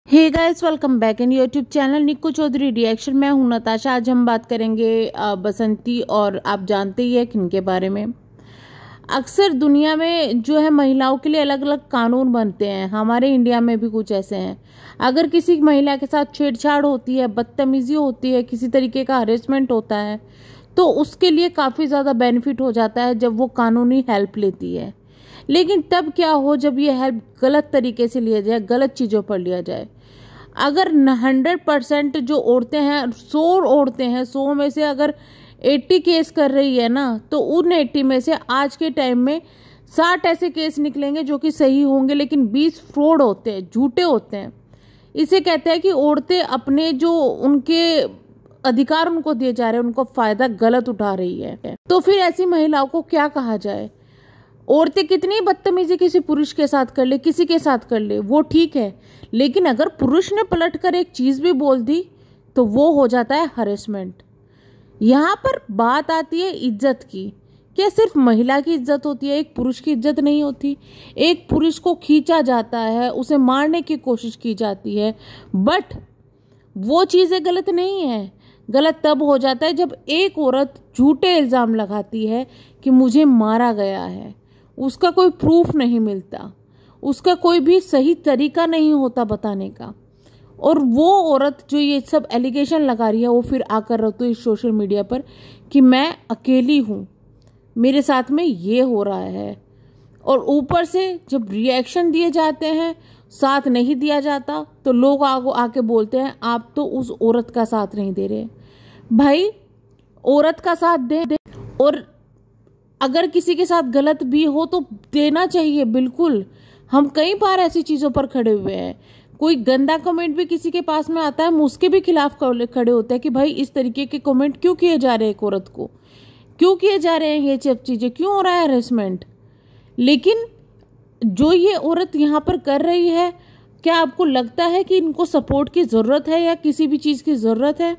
Hey guys, welcome back in YouTube channel Nikku Chaudhary reaction. मैं हूं नताशा। आज हम बात करेंगे बसंती, और आप जानते ही है किनके बारे में। अक्सर दुनिया में जो है महिलाओं के लिए अलग अलग कानून बनते हैं। हमारे इंडिया में भी कुछ ऐसे हैं। अगर किसी महिला के साथ छेड़छाड़ होती है, बदतमीजी होती है, किसी तरीके का हरेसमेंट होता है, तो उसके लिए काफ़ी ज़्यादा बेनिफिट हो जाता है जब वो कानूनी हेल्प लेती है। लेकिन तब क्या हो जब ये हेल्प गलत तरीके से लिया जाए, गलत चीज़ों पर लिया जाए। अगर 100% जो औरतें हैं, 100 औरतें हैं, 100 में से अगर 80 केस कर रही है ना, तो उन 80 में से आज के टाइम में 60 ऐसे केस निकलेंगे जो कि सही होंगे, लेकिन 20 फ्रॉड होते हैं, झूठे होते हैं। इसे कहते हैं कि औरतें अपने जो उनके अधिकार उनको दिए जा रहे हैं, उनको फायदा गलत उठा रही है। तो फिर ऐसी महिलाओं को क्या कहा जाए? औरतें कितनी बदतमीजी किसी पुरुष के साथ कर ले, किसी के साथ कर ले, वो ठीक है, लेकिन अगर पुरुष ने पलट कर एक चीज भी बोल दी तो वो हो जाता है हरेसमेंट। यहाँ पर बात आती है इज्जत की। क्या सिर्फ महिला की इज्जत होती है, एक पुरुष की इज्जत नहीं होती? एक पुरुष को खींचा जाता है, उसे मारने की कोशिश की जाती है, बट वो चीजें गलत नहीं है। गलत तब हो जाता है जब एक औरत झूठे इल्जाम लगाती है कि मुझे मारा गया है, उसका कोई प्रूफ नहीं मिलता, उसका कोई भी सही तरीका नहीं होता बताने का, और वो औरत जो ये सब एलिगेशन लगा रही है वो फिर आकर रहती है सोशल मीडिया पर कि मैं अकेली हूँ, मेरे साथ में ये हो रहा है। और ऊपर से जब रिएक्शन दिए जाते हैं, साथ नहीं दिया जाता, तो लोग आके बोलते हैं आप तो उस औरत का साथ नहीं दे रहे। भाई, औरत का साथ दे, और अगर किसी के साथ गलत भी हो तो देना चाहिए, बिल्कुल। हम कई बार ऐसी चीजों पर खड़े हुए हैं। कोई गंदा कमेंट भी किसी के पास में आता है, हम उसके भी खिलाफ खड़े होते हैं कि भाई इस तरीके के कमेंट क्यों किए जा रहे हैं, एक औरत को क्यों किए जा रहे हैं, ये सब चीजें क्यों हो रहा है, हरेसमेंट। लेकिन जो ये औरत यहाँ पर कर रही है, क्या आपको लगता है कि इनको सपोर्ट की जरूरत है या किसी भी चीज की जरूरत है?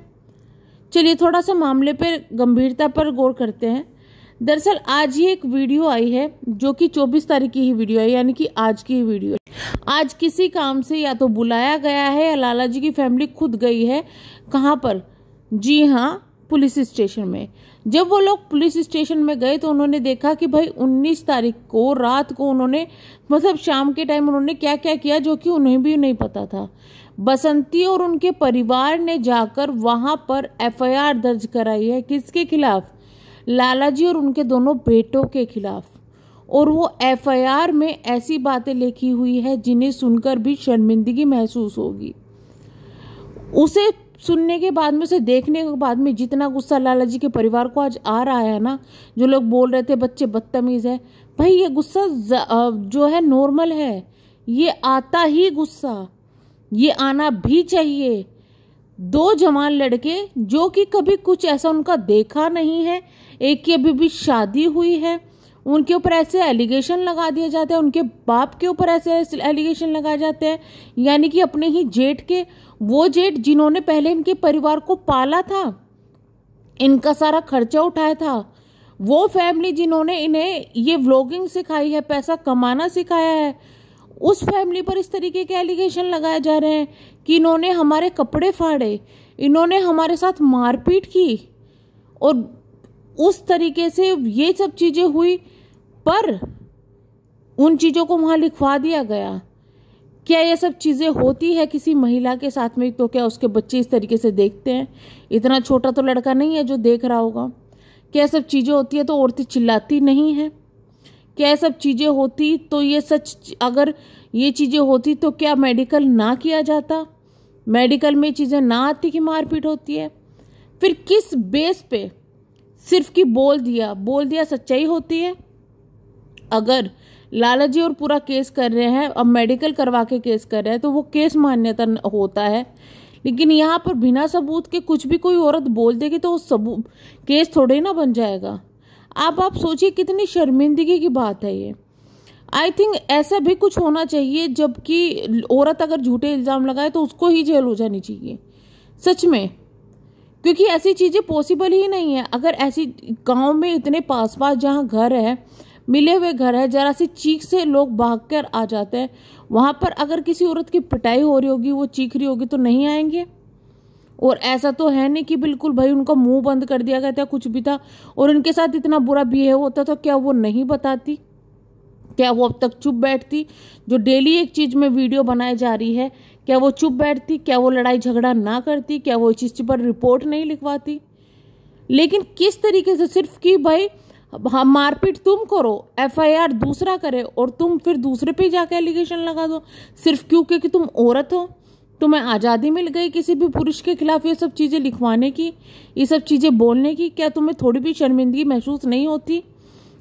चलिए थोड़ा सा मामले पर गंभीरता पर गौर करते हैं। दरअसल आज ही एक वीडियो आई है जो कि 24 तारीख की ही वीडियो है, यानी कि आज की ही वीडियो है। आज किसी काम से या तो बुलाया गया है या लाला जी की फैमिली खुद गई है। कहाँ पर? जी हाँ, पुलिस स्टेशन में। जब वो लोग पुलिस स्टेशन में गए तो उन्होंने देखा कि भाई 19 तारीख को रात को उन्होंने, मतलब शाम के टाइम, उन्होंने क्या क्या किया जो कि उन्हें भी नहीं पता था। बसंती और उनके परिवार ने जाकर वहां पर FIR दर्ज कराई है। किसके खिलाफ? लाला जी और उनके दोनों बेटों के खिलाफ। और वो FIR में ऐसी बातें लिखी हुई है जिन्हें सुनकर भी शर्मिंदगी महसूस होगी। उसे सुनने के बाद में, उसे देखने के बाद में जितना गुस्सा लाला जी के परिवार को आज आ रहा है ना, जो लोग बोल रहे थे बच्चे बदतमीज है, भाई ये गुस्सा जो है नॉर्मल है, ये आता ही गुस्सा, ये आना भी चाहिए। 2 जवान लड़के जो कि कभी कुछ ऐसा उनका देखा नहीं है, एक की अभी भी शादी हुई है, उनके ऊपर ऐसे एलिगेशन लगा दिए जाते हैं, उनके बाप के ऊपर ऐसे एलिगेशन लगाए जाते हैं, यानी कि अपने ही जेठ के, वो जेठ जिन्होंने पहले इनके परिवार को पाला था, इनका सारा खर्चा उठाया था, वो फैमिली जिन्होंने इन्हें ये व्लॉगिंग सिखाई है, पैसा कमाना सिखाया है, उस फैमिली पर इस तरीके के एलिगेशन लगाए जा रहे हैं कि इन्होंने हमारे कपड़े फाड़े, इन्होंने हमारे साथ मारपीट की, और उस तरीके से ये सब चीजें हुई, पर उन चीजों को वहां लिखवा दिया गया। क्या ये सब चीजें होती है किसी महिला के साथ में तो क्या उसके बच्चे इस तरीके से देखते हैं? इतना छोटा तो लड़का नहीं है जो देख रहा होगा। क्या सब चीजें होती है तो औरतें चिल्लाती नहीं है? क्या सब चीजें होती तो ये सच, अगर ये चीजें होती तो क्या मेडिकल ना किया जाता? मेडिकल में चीजें ना आती कि मारपीट होती है? फिर किस बेस पे? सिर्फ कि बोल दिया सच्चाई होती है? अगर लाला जी और पूरा केस कर रहे हैं, अब मेडिकल करवा के केस कर रहे हैं, तो वो केस मान्यता होता है। लेकिन यहाँ पर बिना सबूत के कुछ भी कोई औरत बोल देगी तो वो केस थोड़े ना बन जाएगा। आप सोचिए कितनी शर्मिंदगी की बात है ये। आई थिंक ऐसा भी कुछ होना चाहिए, जबकि औरत अगर झूठे इल्जाम लगाए तो उसको ही जेल हो जानी चाहिए, सच में, क्योंकि ऐसी चीजें पॉसिबल ही नहीं है। अगर ऐसी गांव में इतने पास जहां घर है, मिले हुए घर है, जरा सी चीख से लोग भाग कर आ जाते हैं, वहां पर अगर किसी औरत की पिटाई हो रही होगी, वो चीख रही होगी, तो नहीं आएंगे। और ऐसा तो है नहीं कि बिल्कुल भाई उनका मुंह बंद कर दिया गया था, कुछ भी था और उनके साथ इतना बुरा बिहेव होता तो क्या वो नहीं बताती? क्या वो अब तक चुप बैठती? जो डेली एक चीज में वीडियो बनाई जा रही है, क्या वो चुप बैठती? क्या वो लड़ाई झगड़ा ना करती? क्या वो इस चीज पर रिपोर्ट नहीं लिखवाती? लेकिन किस तरीके से, सिर्फ कि भाई हम मारपीट तुम करो, FIR दूसरा करे और तुम फिर दूसरे पे जाके एलिगेशन लगा दो, सिर्फ क्योंकि कि तुम औरत हो, तुम्हें आज़ादी मिल गई किसी भी पुरुष के खिलाफ ये सब चीज़ें लिखवाने की, ये सब चीज़ें बोलने की। क्या तुम्हें थोड़ी भी शर्मिंदगी महसूस नहीं होती?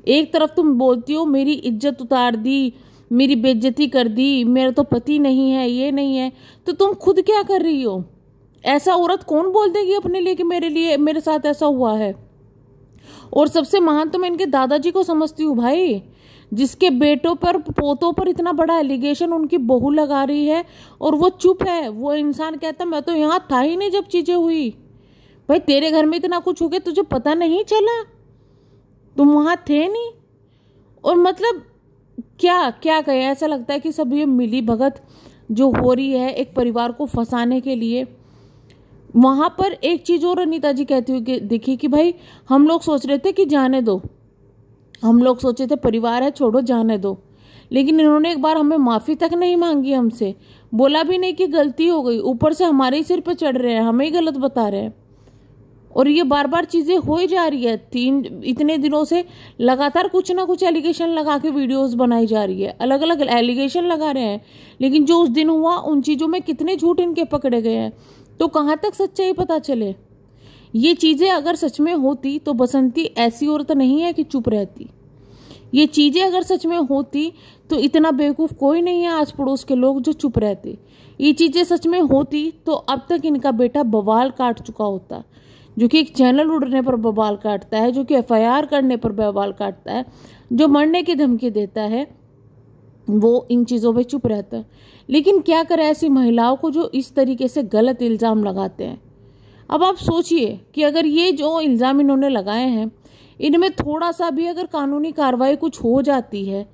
एक तरफ तुम बोलती हो मेरी इज्जत उतार दी, मेरी बेइज्जती कर दी, मेरा तो पति नहीं है, ये नहीं है, तो तुम खुद क्या कर रही हो? ऐसा औरत कौन बोल देगी अपने लिए कि मेरे साथ ऐसा हुआ है? और सबसे महान तो मैं इनके दादाजी को समझती हूँ भाई, जिसके बेटों पर पोतों पर इतना बड़ा एलिगेशन उनकी बहू लगा रही है और वो चुप है। वो इंसान कहता मैं तो यहाँ था ही नहीं जब चीजें हुई। भाई तेरे घर में इतना कुछ हो गया, तुझे पता नहीं चला? तुम वहां थे नहीं। और मतलब क्या क्या कहे, ऐसा लगता है कि सब ये मिली भगत जो हो रही है एक परिवार को फंसाने के लिए। वहां पर एक चीज और अनीता जी कहती हुई दिखी कि भाई हम लोग सोच रहे थे कि जाने दो, हम लोग सोचे थे परिवार है छोड़ो जाने दो, लेकिन इन्होंने एक बार हमें माफी तक नहीं मांगी, हमसे बोला भी नहीं कि गलती हो गई, ऊपर से हमारे ही सिर पे चढ़ रहे हैं, हमें ही गलत बता रहे हैं। और ये बार बार चीजें हो ही जा रही है। इतने दिनों से लगातार कुछ ना कुछ एलिगेशन लगा के वीडियोस बनाई जा रही है, अलग अलग एलिगेशन लगा रहे हैं, लेकिन जो उस दिन हुआ उन चीजों में कितने झूठ इनके पकड़े गए हैं, तो कहाँ तक सच्चाई पता चले। ये चीजें अगर सच में होती तो बसंती ऐसी औरत नहीं है कि चुप रहती। ये चीजें अगर सच में होती तो इतना बेवकूफ कोई नहीं है आस पड़ोस के लोग जो चुप रहते। ये चीजें सच में होती तो अब तक इनका बेटा बवाल काट चुका होता, जो कि एक चैनल उड़ने पर बवाल काटता है, जो कि FIR करने पर बवाल काटता है, जो मरने की धमकी देता है, वो इन चीज़ों पे चुप रहता है। लेकिन क्या करे ऐसी महिलाओं को जो इस तरीके से गलत इल्ज़ाम लगाते हैं। अब आप सोचिए कि अगर ये जो इल्ज़ाम इन्होंने लगाए हैं, इनमें थोड़ा सा भी अगर कानूनी कार्रवाई कुछ हो जाती है,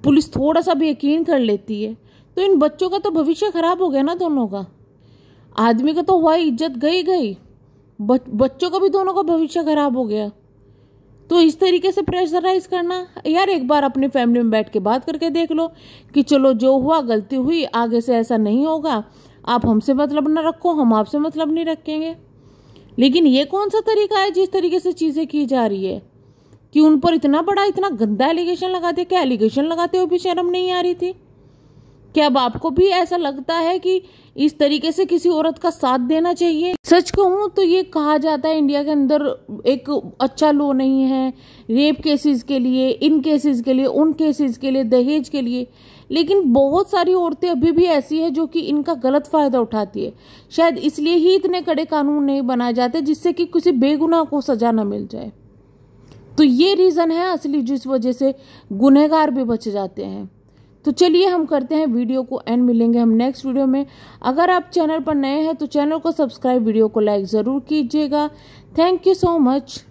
पुलिस थोड़ा सा भी यकीन कर लेती है, तो इन बच्चों का तो भविष्य खराब हो गया ना दोनों का। आदमी का तो हुआ, इज्जत गई, बच्चों का भी दोनों का भविष्य खराब हो गया। तो इस तरीके से प्रेशराइज करना, यार एक बार अपनी फैमिली में बैठ के बात करके देख लो कि चलो जो हुआ गलती हुई, आगे से ऐसा नहीं होगा, आप हमसे मतलब न रखो, हम आपसे मतलब नहीं रखेंगे। लेकिन ये कौन सा तरीका है जिस तरीके से चीजें की जा रही है कि उन पर इतना बड़ा इतना गंदा एलिगेशन लगाते? क्या एलिगेशन लगाते हुए भी शर्म नहीं आ रही थी? क्या अब आपको भी ऐसा लगता है कि इस तरीके से किसी औरत का साथ देना चाहिए? सच कहूं तो ये कहा जाता है इंडिया के अंदर एक अच्छा लॉ नहीं है रेप केसेस के लिए, इन केसेस के लिए, उन केसेस के लिए, दहेज के लिए, लेकिन बहुत सारी औरतें अभी भी ऐसी है जो कि इनका गलत फायदा उठाती है। शायद इसलिए ही इतने कड़े कानून नहीं बनाए जाते जिससे कि किसी बेगुनाह को सजा न मिल जाए। तो ये रीजन है असली जिस वजह से गुनहगार भी बच जाते हैं। तो चलिए हम करते हैं वीडियो को एंड, मिलेंगे हम नेक्स्ट वीडियो में। अगर आप चैनल पर नए हैं तो चैनल को सब्सक्राइब, वीडियो को लाइक ज़रूर कीजिएगा। Thank you so much.